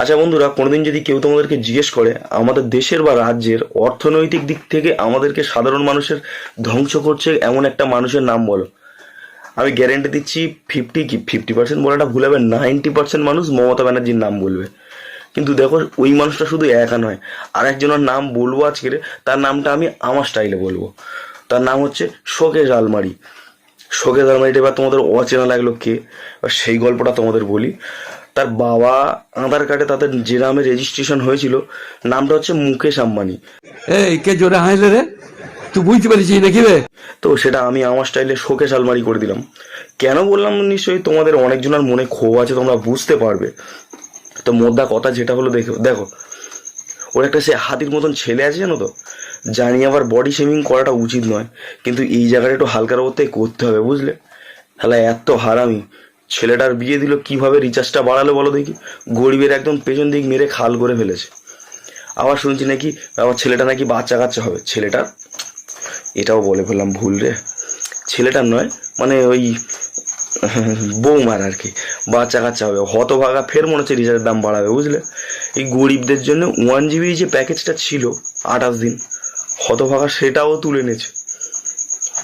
আচ্ছা বন্ধুরা, কোনোদিন যদি কেউ তোমাদেরকে জিজ্ঞেস করে আমাদের দেশের বা রাজ্যের অর্থনৈতিক দিক থেকে আমাদেরকে সাধারণ মানুষের ধ্বংস করছে এমন একটা মানুষের নাম বলো, আমি গ্যারেন্টি দিচ্ছি 50% বলাটা ভুল হবে, 90% মানুষ মমতা ব্যানার্জির নাম বলবে। কিন্তু দেখো, ওই মানুষটা শুধু একা নয়, আর একজনের নাম বলবো আজকের। তার নামটা আমি আমার স্টাইলে বলবো। তার নাম হচ্ছে শোকেশ আলমারি। শোকেশ আলমারিটা এবার তোমাদের অচেনা লাগলো কে, এবার সেই গল্পটা তোমাদের বলি। তার বাবা আধার কার্ডে তাদের যে নামে রেজিস্ট্রেশন হয়েছিল, নামটা হচ্ছে মুকেশ আম্বানি। এই কে জোরে হাসলে রে? তুই বুঝতে পারছিস নাকি রে? তো সেটা আমি আমার স্টাইলে শোকেশ আলমারি করে দিলাম। কেন বললাম নিশ্চয়ই তোমাদের অনেকজনের মনে ক্ষোভ আছে, তোমরা বুঝতে পারবে। তো মোদ্দা কথা যেটা হলো, দেখো দেখো ওর একটা সে হাতির মতন ছেলে আছে, জানো তো। জানি আবার বডি শেমিং করাটা উচিত নয়, কিন্তু এই জায়গাটা একটু হালকার মধ্যে করতে হবে, বুঝলে। হ্যাঁ, এত হারামি ছেলেটার বিয়ে দিল, কিভাবে রিচার্জটা বাড়ালো বলো দেখি। গরিবের একদম পেছন দিক মেরে খাল করে ফেলেছে। আবার শুনছি নাকি আবার ছেলেটা নাকি বাচ্চা কাচ্চা হবে। ছেলেটার, এটাও বলে ফেললাম ভুল রে, ছেলেটার নয়, মানে ওই বৌমার আর কি বাচ্চা কাচ্চা হবে। হতভাগা ফের মনে হচ্ছে রিচার্জের দাম বাড়াবে, বুঝলে। এই গরিবদের জন্য 1 GB যে প্যাকেজটা ছিল 28 দিন, হতভাগা সেটাও তুলে নিয়েছে।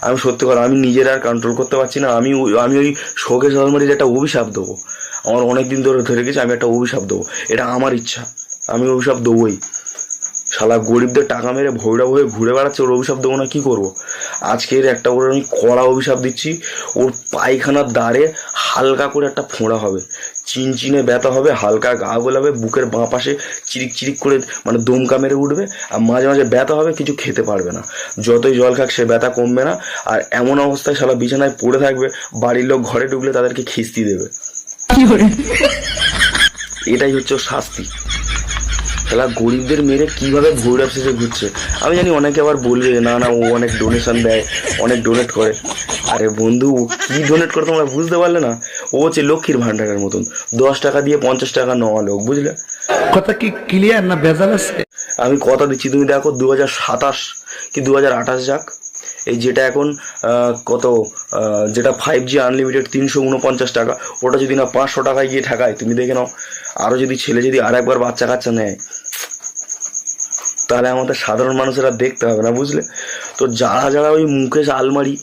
আমি সত্যি কথা, আমি নিজের আর কন্ট্রোল করতে পারছি না। আমি ওই শোকেশ আলমারির একটা অভিশাপ দেবো। আমার অনেক দিন ধরে ধরে গেছে, আমি একটা অভিশাপ দেবো। এটা আমার ইচ্ছা, আমি অভিশাপ দেবোই। শালা গরিবদের টাকা মেরে ভৈরা হয়ে ঘুরে বেড়াচ্ছে, ওর অভিশাপ দেবো না কি করবো। আজকের একটা করে আমি কড়া অভিশাপ দিচ্ছি। ওর পায়খানার দ্বারে হালকা করে একটা ফোঁড়া হবে, চিনচিনে ব্যথা হবে, হালকা গা গোলাবে, বুকের বাঁ পাশে চিরিক চিরিক করে মানে দমকা মেরে উঠবে, আর মাঝে মাঝে ব্যথা হবে, কিছু খেতে পারবে না। যতই জল খাক সে ব্যথা কমবে না। আর এমন অবস্থায় শালা বিছানায় পড়ে থাকবে, বাড়ির লোক ঘরে ঢুকলে তাদেরকে খিস্তি দেবে। এটাই হচ্ছে ওর শাস্তি। শালা গরিবদের মেরে কিভাবে ভৈরব শেষে ঘুরছে। আমি জানি অনেকে আবার বলবে না না ও অনেক ডোনেশন দেয়, অনেক ডোনেট করে। আরে বন্ধু, ও কি ডোনেট করে তোমরা বুঝতে পারলে না। ও হচ্ছে লক্ষ্মীর ভান্ডারের মতন, 10 টাকা দিয়ে 50 টাকা নেওয়া লোক, বুঝলে। কথা কি ক্লিয়ার না ভেজাল আছে? আমি কথা দিচ্ছি, তুমি দেখো 2027 কি 2028 যাক, এই যেটা এখন কত, যেটা 5G আনলিমিটেড 349 টাকা, ওটা যদি না 500 টাকায় গিয়ে ঠেকায়, তুমি দেখে নাও। আরও যদি ছেলে যদি আর একবার বাচ্চা কাচ্চা নেয়, তাহলে আমাদের সাধারণ মানুষেরা দেখতে হবে না, বুঝলে। তো যারা যারা ওই মুকেশ আলমারি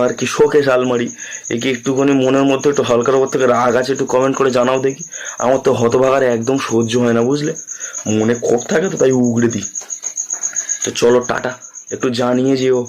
আর কি শোকেশ আলমারি, একে একটুখানি মনের মধ্যে একটু হালকার ওপর থেকে রাগ আছে, একটু কমেন্ট করে জানাও দেখি। আমার তো হতভাগার একদম সহ্য হয় না, বুঝলে। মনে ক্ষোভ থাকে তো তাই উগড়ে দিই। তো চলো টাটা, একটু জানিয়ে যেও।